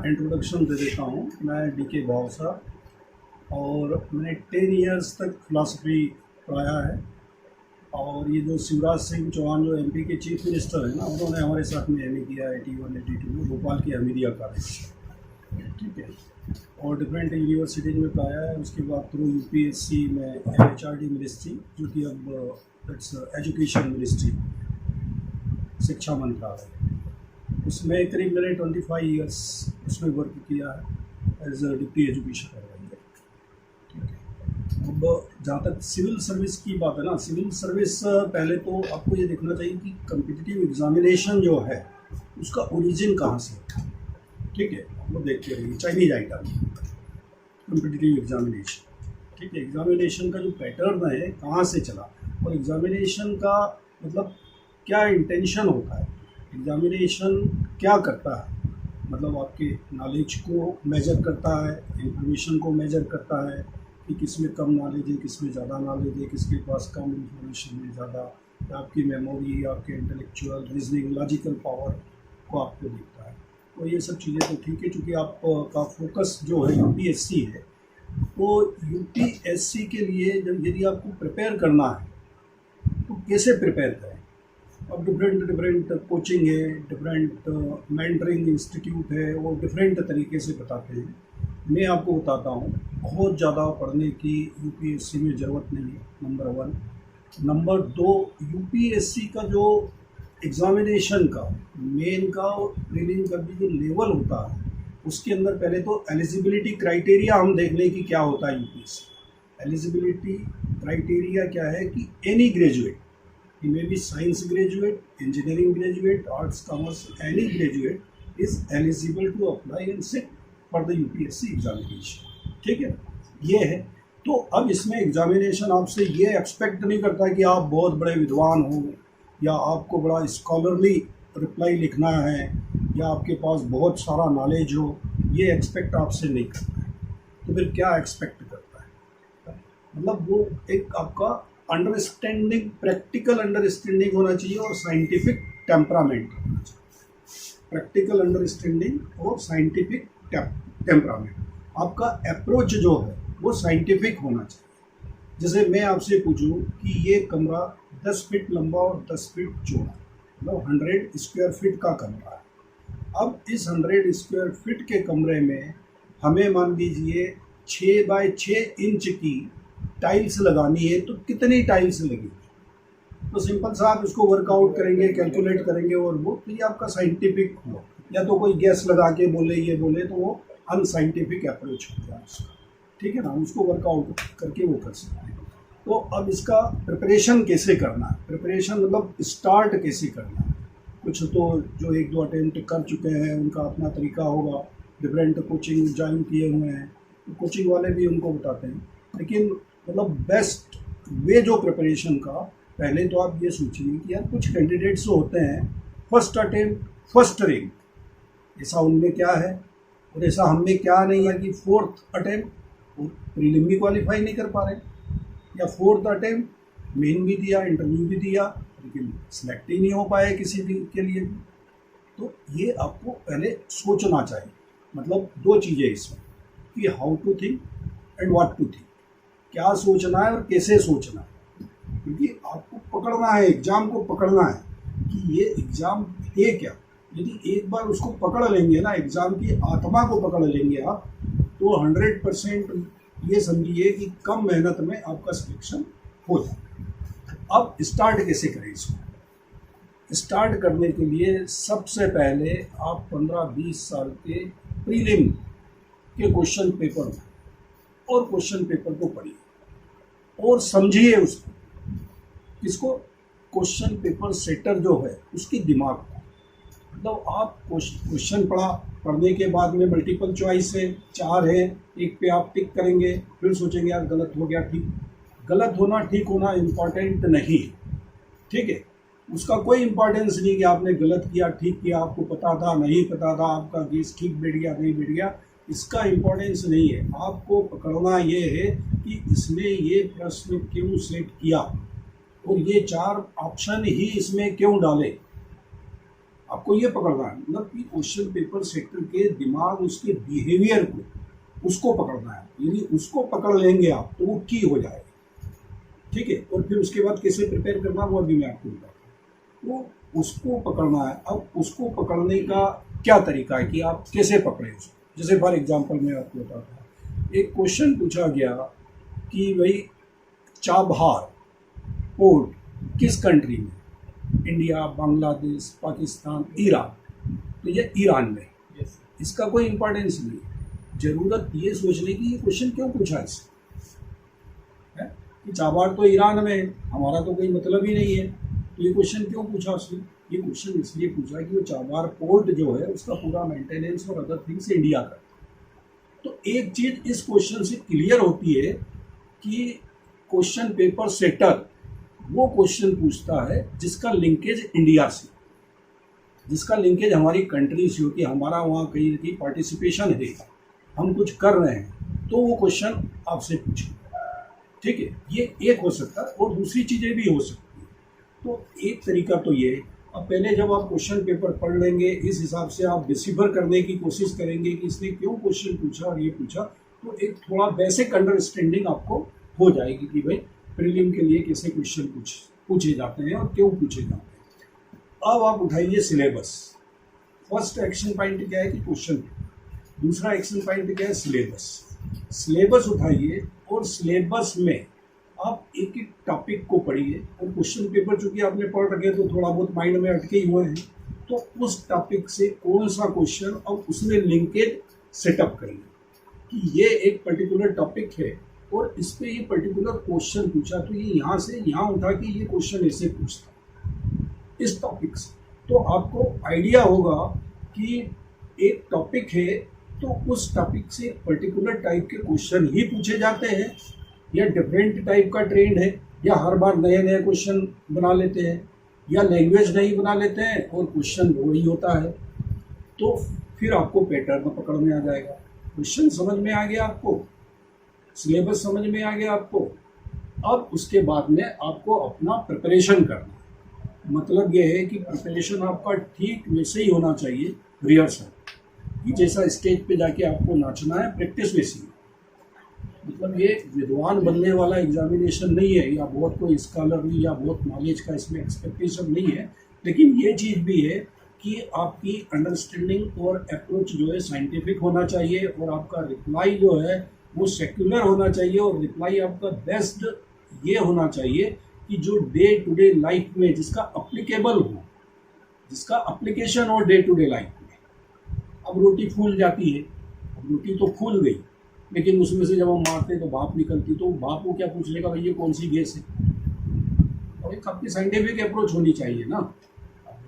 Introduction दे देता हूँ। मैं डीके भावसा और मैंने 10 इयर्स तक फिलासफी पढ़ाया है। और ये जो शिवराज सिंह चौहान जो एमपी के चीफ मिनिस्टर हैं ना, उन्होंने हमारे साथ में एमए किया 81-82 में भोपाल की हमीदिया कॉलेज, ठीक है। और डिफरेंट यूनिवर्सिटीज में पढ़ाया है। उसके बाद थ्रू यूपीएससी में एचआरडी मिनिस्ट्री, जो कि अब दैट्स एजुकेशन मिनिस्ट्री, शिक्षा मंत्रालय, उसमें करीब मैंने 25 इयर्स उसमें वर्क किया है as a deputy education adviser, ठीक है। अब जहाँ तक सिविल सर्विस की बात है ना, सिविल सर्विस पहले तो आपको ये देखना चाहिए कि कम्पिटिटिव एग्जामिनेशन जो है उसका ओरिजिन कहाँ से है, ठीक है। आप लोग देखते रहिए चाइनीज आइटम कम्पिटिटिव एग्जामिनेशन, ठीक है। एग्जामिनेशन का जो पैटर्न है कहाँ से चला, और एग्जामिनेशन का मतलब क्या इंटेंशन होता है, एग्जामिनेशन क्या करता है, मतलब आपके नॉलेज को मेजर करता है, इंफॉर्मेशन को मेजर करता है कि किस में कम नॉलेज है, किस में ज़्यादा नॉलेज है, किसके पास कम इंफॉर्मेशन है, ज़्यादा, आपकी मेमोरी, आपके इंटेलेक्चुअल रीजनिंग, लॉजिकल पावर को आपको देखता है। तो ये सब चीज़ें तो ठीक है, चूँकि आपका फोकस जो है यूपीएससी है, तो यूपीएससी के लिए जब यदि आपको प्रिपेयर करना है तो कैसे प्रिपेयर करें। अब डिफरेंट कोचिंग है, डिफरेंट मेंटरिंग इंस्टीट्यूट है, वो डिफरेंट तरीके से बताते हैं। मैं आपको बताता हूँ, बहुत ज़्यादा पढ़ने की यूपीएससी में ज़रूरत नहीं है, नंबर 1। नंबर 2, यूपीएससी का जो एग्ज़ामिनेशन का मेन का और प्रीलिम का भी जो लेवल होता है, उसके अंदर पहले तो एलिजिबिलिटी क्राइटेरिया हम देख लें कि क्या होता है यूपीएससी। एलिजिबिलिटी क्राइटेरिया क्या है कि any graduate, he may be science graduate, engineering graduate, arts, commerce, any graduate is eligible to apply and sit for the UPSC examination, ठीक है। ये है। तो अब इसमें एग्जामिनेशन आपसे ये एक्सपेक्ट नहीं करता कि आप बहुत बड़े विद्वान हो या आपको बड़ा स्कॉलरली रिप्लाई लिखना है या आपके पास बहुत सारा नॉलेज हो, ये एक्सपेक्ट आपसे नहीं करता है। तो फिर क्या एक्सपेक्ट करता है, मतलब वो एक आपका अंडरस्टैंडिंग, प्रैक्टिकल अंडरस्टैंडिंग होना चाहिए और साइंटिफिक टेम्परामेंट होना चाहिए। प्रैक्टिकल अंडरस्टैंडिंग और साइंटिफिक टेम्परामेंट, आपका अप्रोच जो है वो साइंटिफिक होना चाहिए। जैसे मैं आपसे पूछूं कि ये कमरा 10 फीट लंबा और 10 फीट चौड़ा, मतलब 100 स्क्वायर फीट का कमरा है। अब इस 100 स्क्वायर फीट के कमरे में हमें मान लीजिए 6 बाय 6 इंच की टाइल्स लगानी है, तो कितनी टाइल्स लगेगी। तो सिंपल सा आप इसको वर्कआउट करेंगे, कैलकुलेट करेंगे, और वो तो ये आपका साइंटिफिक हुआ। या तो कोई गैस लगा के बोले ये बोले तो वो अनसाइंटिफिक अप्रोच होता है उसका, ठीक है ना। हम उसको वर्कआउट करके वो कर सकते हैं। तो अब इसका प्रिपरेशन कैसे करना है, प्रिपरेशन मतलब स्टार्ट कैसे करना है। कुछ तो जो 1-2 अटेम्प्ट कर चुके हैं उनका अपना तरीका होगा, डिफरेंट कोचिंग ज्वाइन किए हुए हैं, तो कोचिंग वाले भी उनको बताते हैं। लेकिन मतलब बेस्ट वे जो प्रिपरेशन का, पहले तो आप ये सोचिए कि यार कुछ कैंडिडेट्स होते हैं फर्स्ट अटेम्प्ट फर्स्ट रैंक, ऐसा उनमें क्या है और ऐसा हम में क्या नहीं है कि 4th अटेम्प्ट प्रीलिम भी क्वालिफाई नहीं कर पा रहे, या 4th अटेम्प्ट मेन भी दिया, इंटरव्यू भी दिया, लेकिन सिलेक्ट ही नहीं हो पाए किसी भी के लिए भी। तो ये आपको पहले सोचना चाहिए। मतलब 2 चीज़ें इसमें कि how to think and what to think, क्या सोचना है और कैसे सोचना है। क्योंकि आपको पकड़ना है, एग्ज़ाम को पकड़ना है कि ये एग्ज़ाम है क्या। यदि एक बार उसको पकड़ लेंगे ना, एग्ज़ाम की आत्मा को पकड़ लेंगे आप, तो 100% ये समझिए कि कम मेहनत में आपका सिलेक्शन हो जाए। अब स्टार्ट कैसे करें इसको। स्टार्ट करने के लिए सबसे पहले आप 15-20 साल के प्रीलिम के क्वेश्चन पेपर और क्वेश्चन पेपर को पढ़िए और समझिए उसको, इसको क्वेश्चन पेपर सेटर जो है उसकी दिमाग को। मतलब आप क्वेश्चन पढ़ने के बाद में मल्टीपल चॉइस है, 4 है, एक पे आप टिक करेंगे, फिर सोचेंगे यार गलत हो गया, ठीक। गलत होना ठीक होना इम्पॉर्टेंट नहीं है, ठीक है। उसका कोई इम्पोर्टेंस नहीं कि आपने गलत किया ठीक किया, आपको पता था नहीं पता था, आपका गेस ठीक बैठ गया नहीं बैठ गया, इसका इम्पोर्टेंस नहीं है। आपको पकड़ना ये है कि इसने ये प्रश्न क्यों सेट किया और ये 4 ऑप्शन ही इसमें क्यों डाले। आपको ये पकड़ना है, मतलब कि क्वेश्चन पेपर सेटर के दिमाग, उसके बिहेवियर को, उसको पकड़ना है। यदि उसको पकड़ लेंगे आप तो वो की हो जाएगा, ठीक है। और फिर उसके बाद कैसे प्रिपेयर करना वो अभी मैं आपको बताता हूँ। तो उसको पकड़ना है। अब उसको पकड़ने का क्या तरीका है कि आप कैसे पकड़े उसको। जैसे फॉर एग्जांपल मैं आपको बताता हूँ, एक क्वेश्चन पूछा गया कि भाई चाबहार पोर्ट किस कंट्री में, इंडिया, बांग्लादेश, पाकिस्तान, ईरान। तो ये ईरान में। इसका कोई इंपॉर्टेंस नहीं है। जरूरत ये सोचने की ये क्वेश्चन क्यों पूछा इससे है कि चाबहार तो ईरान में है, हमारा तो कोई मतलब ही नहीं है, तो ये क्वेश्चन क्यों पूछा उसने। ये क्वेश्चन इसलिए पूछा कि वो चाबहार पोर्ट जो है उसका पूरा मेंटेनेंस और अदर थिंग्स इंडिया का। तो एक चीज इस क्वेश्चन से क्लियर होती है कि क्वेश्चन पेपर सेटर वो क्वेश्चन पूछता है जिसका लिंकेज इंडिया से, जिसका लिंकेज हमारी कंट्री से हो, कि हमारा वहाँ कहीं की पार्टिसिपेशन है, हम कुछ कर रहे हैं, तो वो क्वेश्चन आपसे पूछेगा, ठीक है। ये एक हो सकता है और दूसरी चीज़ें भी हो सकती है। तो एक तरीका तो ये, अब पहले जब आप क्वेश्चन पेपर पढ़ लेंगे, इस हिसाब से आप डिसिफर करने की कोशिश करेंगे कि इसने क्यों क्वेश्चन पूछा और ये पूछा, तो एक थोड़ा बेसिक अंडरस्टैंडिंग आपको हो जाएगी कि भाई प्रीलिम के लिए कैसे क्वेश्चन पूछे जाते हैं और क्यों पूछे जाते हैं। अब आप उठाइए सिलेबस। फर्स्ट एक्शन पॉइंट क्या है कि क्वेश्चन, दूसरा एक्शन पॉइंट क्या है सिलेबस। सिलेबस उठाइए और सिलेबस में आप एक एक टॉपिक को पढ़िए, और क्वेश्चन पेपर चूंकि आपने पढ़ रखे तो थोड़ा बहुत माइंड में अटके ही हुए हैं, तो उस टॉपिक से कौन सा क्वेश्चन अब उसमें लिंकेज सेटअप करिए कि ये एक पर्टिकुलर टॉपिक है और इस पे ये पर्टिकुलर क्वेश्चन पूछा, तो ये यहाँ से यहाँ उठा के ये क्वेश्चन ऐसे पूछता इस टॉपिक से। तो आपको आइडिया होगा कि एक टॉपिक है तो उस टॉपिक से पर्टिकुलर टाइप के क्वेश्चन ही पूछे जाते हैं, या डिफरेंट टाइप का ट्रेंड है, या हर बार नए नए क्वेश्चन बना लेते हैं, या लैंग्वेज नहीं बना लेते हैं और क्वेश्चन वही होता है। तो फिर आपको पैटर्न पकड़ में आ जाएगा, क्वेश्चन समझ में आ गया आपको, सिलेबस समझ में आ गया आपको। अब उसके बाद में आपको अपना प्रिपरेशन करना, मतलब ये है कि प्रिपरेशन आपका ठीक वैसे ही होना चाहिए, रिहर्सल कि जैसा स्टेज पे जाके आपको नाचना है, प्रैक्टिस वैसी। मतलब ये विद्वान बनने वाला एग्जामिनेशन नहीं है, या बहुत कोई स्कॉलरली या बहुत नॉलेज का इसमें एक्सपेक्टेशन नहीं है, लेकिन ये चीज़ भी है कि आपकी अंडरस्टैंडिंग और अप्रोच जो है साइंटिफिक होना चाहिए, और आपका रिप्लाई जो है वो सेक्युलर होना चाहिए, और रिप्लाई आपका बेस्ट ये होना चाहिए कि जो डे टू डे लाइफ में जिसका अप्लीकेबल हो, जिसका अप्लीकेशन हो डे टू डे लाइफ में। अब रोटी फूल जाती है, अब रोटी तो फूल गई, लेकिन उसमें से जब हम मारते तो भाप निकलती, तो भाप को क्या पूछ लेगा भाई ये कौन सी गैस है। और एक आपकी साइंटिफिक अप्रोच होनी चाहिए ना।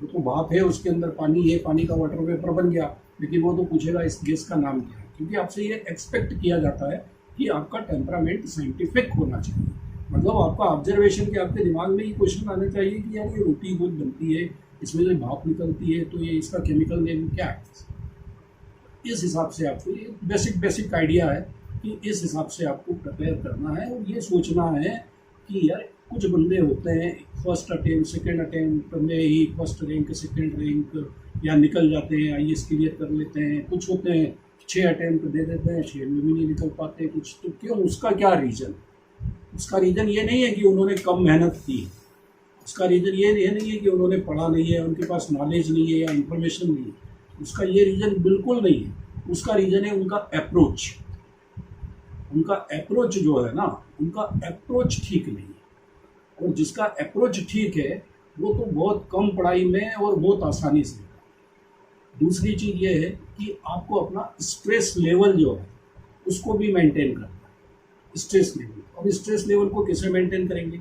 वो तो भाप है, उसके अंदर पानी है, पानी का वाटर वेपर बन गया, लेकिन वो तो पूछेगा इस गैस का नाम क्या है, क्योंकि आपसे ये एक्सपेक्ट किया जाता है कि आपका टेम्परामेंट साइंटिफिक होना चाहिए। मतलब आपका ऑब्जर्वेशन कि आपके दिमाग में ये क्वेश्चन आना चाहिए कि यार ये रोटी बहुत बनती है, इसमें जो भाप निकलती है, तो ये इसका केमिकल नेम क्या है। इस हिसाब से आपको ये बेसिक आइडिया है कि इस हिसाब से आपको प्रिपेयर करना है, और ये सोचना है कि यार कुछ बंदे होते हैं फर्स्ट अटेम्प्ट सेकंड अटेम्प्ट में ही फर्स्ट रैंक सेकंड रैंक या निकल जाते हैं, आईएएस क्लियर कर लेते हैं। कुछ होते हैं 6 अटेम्प्ट दे देते हैं, 6 में भी नहीं निकल पाते कुछ। तो क्यों, उसका क्या रीज़न। उसका रीज़न ये नहीं है कि उन्होंने कम मेहनत की, उसका रीज़न ये नहीं है कि उन्होंने पढ़ा नहीं है, उनके पास नॉलेज नहीं है या इन्फॉर्मेशन नहीं है। उसका ये रीज़न बिल्कुल नहीं है। उसका रीज़न है उनका अप्रोच। उनका अप्रोच जो है ना, उनका अप्रोच ठीक नहीं है। और जिसका अप्रोच ठीक है वो तो बहुत कम पढ़ाई में और बहुत आसानी से। दूसरी चीज़ ये है कि आपको अपना स्ट्रेस लेवल जो है उसको भी मेंटेन करना है, स्ट्रेस लेवल। और स्ट्रेस लेवल को कैसे मेंटेन करेंगे।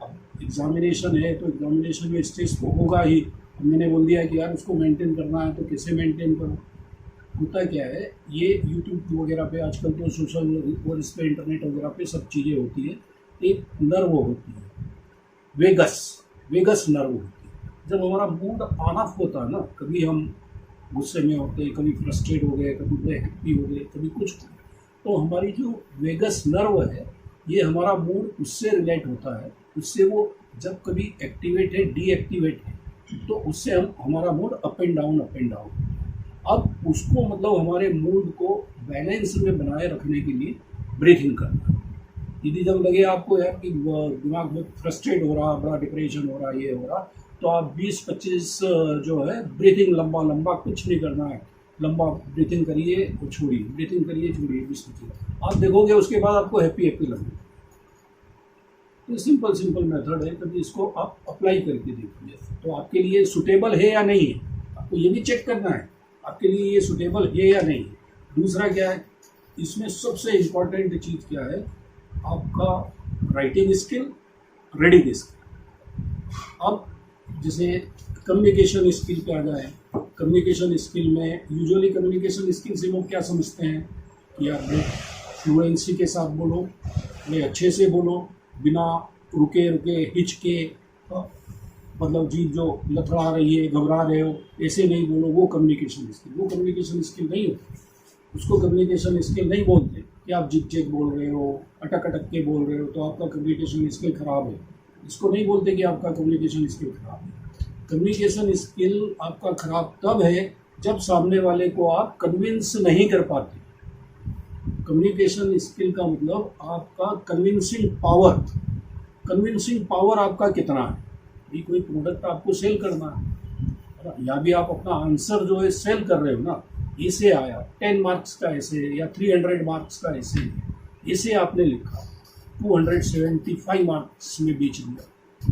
अब एग्जामिनेशन है तो एग्जामिनेशन में स्ट्रेस तो होगा ही। मैंने बोल दिया कि यार उसको मेंटेन करना है तो कैसे मेंटेन करो। होता क्या है, ये यूट्यूब वगैरह पे आजकल तो सोशल और इस पर इंटरनेट वगैरह पे सब चीज़ें होती है। एक नर्व होती है, वेगस नर्व होती है। जब हमारा मूड ऑन ऑफ होता है ना, कभी हम गुस्से में होते हैं, कभी फ्रस्ट्रेट हो गए, कभी बड़े हैप्पी हो गए, कभी कुछ हो गए, तो हमारी जो वेगस नर्व है ये हमारा मूड उससे रिलेट होता है। उससे वो जब कभी एक्टिवेट है, डीएक्टिवेट है, तो उससे हमारा mood up and down up and down. अब उसको मतलब हमारे मूड को बैलेंस में बनाए रखने के लिए ब्रीथिंग करना है। यदि जब लगे आपको यार कि दिमाग में फ्रस्ट्रेट हो रहा, बड़ा डिप्रेशन हो रहा, ये हो रहा, तो आप 20-25 जो है ब्रीथिंग लंबा लंबा, कुछ नहीं करना है, लंबा ब्रीथिंग करिए और छोड़िए, ब्रीथिंग करिए छोड़िए 20-25। आप देखोगे उसके बाद आपको हैप्पी हैप्पी लगेगा। तो सिंपल सिंपल मेथड है, कभी इसको आप अप्लाई करके देखिए तो आपके लिए सुटेबल है या नहीं है। आपको ये भी चेक करना है आपके लिए ये सुटेबल है या नहीं है। दूसरा क्या है, इसमें सबसे इम्पॉर्टेंट चीज़ क्या है, आपका राइटिंग स्किल, रीडिंग स्किल। अब जैसे कम्युनिकेशन स्किल पे आ जाए, कम्युनिकेशन स्किल में यूजुअली कम्युनिकेशन स्किल से लोग क्या समझते हैं कि यार फ्लुएंसी के साथ बोलो, बड़े अच्छे से बोलो, बिना रुके रुके हिचके, मतलब जीभ जो लथड़ा रही है, घबरा रहे हो, ऐसे नहीं बोलो। वो कम्युनिकेशन स्किल नहीं होती। उसको कम्युनिकेशन स्किल नहीं बोलते कि आप जिग जिग बोल रहे हो, अटक अटक के बोल रहे हो, तो आपका कम्युनिकेशन स्किल खराब है। इसको नहीं बोलते कि आपका कम्युनिकेशन स्किल खराब है। कम्युनिकेशन स्किल आपका खराब तब है जब सामने वाले को आप कन्विंस नहीं कर पाते। कम्युनिकेशन स्किल का मतलब आपका कन्विंसिंग पावर आपका कितना है। भी कोई प्रोडक्ट आपको सेल करना है या भी आप अपना आंसर जो है सेल कर रहे हो ना, ऐसे आया 10 मार्क्स का ऐसे या 300 मार्क्स का ऐसे आपने लिखा, 275 मार्क्स में बेच दिया,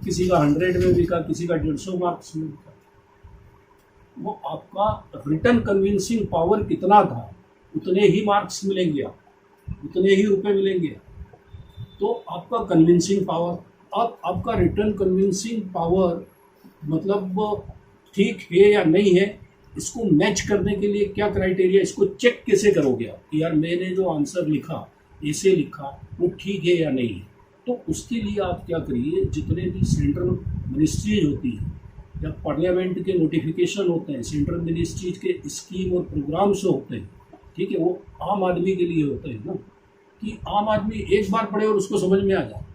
किसी का 100 में बिका, किसी का 150 मार्क्स में बिका। वो आपका रिटर्न कन्विंसिंग पावर कितना था, उतने ही मार्क्स मिलेंगे, आपको उतने ही रुपए मिलेंगे। तो आपका कन्विंसिंग पावर, अब आपका रिटर्न कन्विंसिंग पावर मतलब ठीक है या नहीं है, इसको मैच करने के लिए क्या क्राइटेरिया, इसको चेक कैसे करोगे आप कि यार मैंने जो आंसर लिखा, ऐसे लिखा, वो ठीक है या नहीं है। तो उसके लिए आप क्या करिए, जितने भी सेंट्रल मिनिस्ट्रीज होती हैं या पार्लियामेंट के नोटिफिकेशन होते हैं, सेंट्रल मिनिस्ट्रीज के स्कीम और प्रोग्राम्स होते हैं, ठीक है, वो आम आदमी के लिए होते हैं ना, कि आम आदमी एक बार पढ़े और उसको समझ में आ जाए,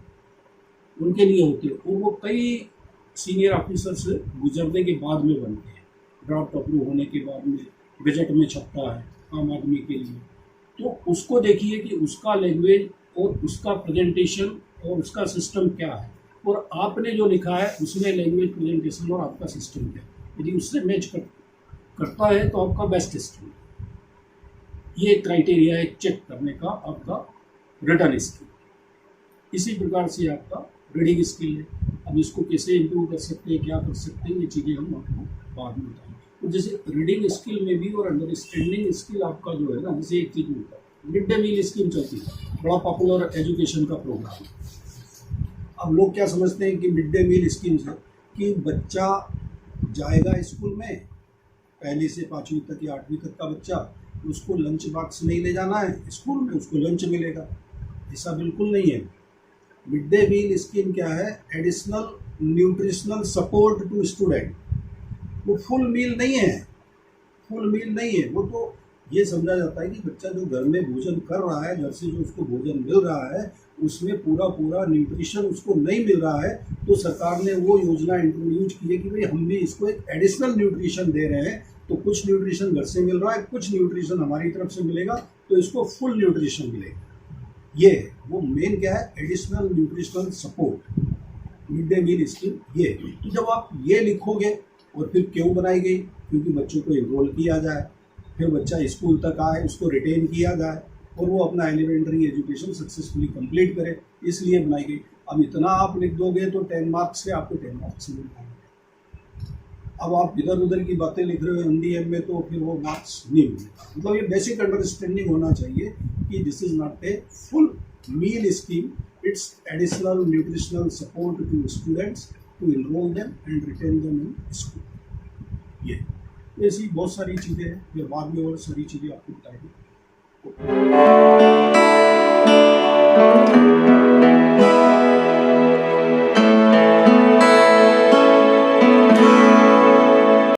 उनके लिए होते हैं। और वो कई सीनियर ऑफिसर से गुजरने के बाद में बनते हैं, ड्राफ्ट अप्रूव होने के बाद में बजट में छपता है आम आदमी के लिए। तो उसको देखिए कि उसका लैंग्वेज और उसका प्रेजेंटेशन और उसका सिस्टम क्या है, और आपने जो लिखा है उसमें लैंग्वेज, प्रेजेंटेशन और आपका सिस्टम क्या है। यदि उससे मैच करता है तो आपका बेस्ट सिस्टम है। ये क्राइटेरिया है चेक करने का आपका रिटर्न स्किल। इसी प्रकार से आपका रीडिंग स्किल है। अब इसको कैसे इम्प्रूव कर सकते हैं, क्या कर सकते हैं, ये चीज़ें हम आपको बाद में बताएंगे। तो जैसे रीडिंग स्किल में भी और अंडरस्टैंडिंग स्किल आपका जो है ना, जैसे एक चीज़ होता है, मिड डे मील स्कीम चलती है, बड़ा पॉपुलर एजुकेशन का प्रोग्राम। अब लोग क्या समझते हैं कि मिड डे मील स्कीम से कि बच्चा जाएगा स्कूल में, पहली से 5वीं तक या 8वीं तक का बच्चा, उसको लंच बॉक्स नहीं ले जाना है स्कूल में, उसको लंच मिलेगा। ऐसा बिल्कुल नहीं है। मिड डे मील स्कीम क्या है, additional nutritional support to student. वो फुल मील नहीं है, वो तो ये समझा जाता है कि बच्चा जो घर में भोजन कर रहा है, घर से जो उसको भोजन मिल रहा है, उसमें पूरा न्यूट्रिशन उसको नहीं मिल रहा है, तो सरकार ने वो योजना इंट्रोड्यूस की है कि भाई हम भी इसको एक एडिशनल न्यूट्रिशन दे रहे हैं। तो कुछ न्यूट्रिशन घर से मिल रहा है, कुछ न्यूट्रिशन हमारी तरफ से मिलेगा, तो इसको फुल न्यूट्रिशन मिलेगा। ये वो मेन क्या है, additional nutritional support, mid day meal scheme ये। तो जब आप ये लिखोगे, और फिर क्यों बनाई गई, क्योंकि बच्चों को एनरोल किया जाए, फिर बच्चा स्कूल तक आए, उसको रिटेन किया जाए, और वो अपना एलिमेंट्री एजुकेशन सक्सेसफुली कंप्लीट करे, इसलिए बनाई गई। अब इतना आप लिख दोगे तो 10 मार्क्स से आपको 10 मार्क्स मिल पाएंगे। अब आप इधर उधर की बातें लिख रहे हो MDM में, तो फिर वो मार्क्स नहीं मिलेगा। मतलब ये बेसिक अंडरस्टैंडिंग होना चाहिए कि this is not a full meal scheme, it's additional nutritional support to students to enrol them and retain them in school. ये ऐसी बहुत सारी चीज़ें हैं, ये बाद में और सारी चीज़ें आपको बताएंगे।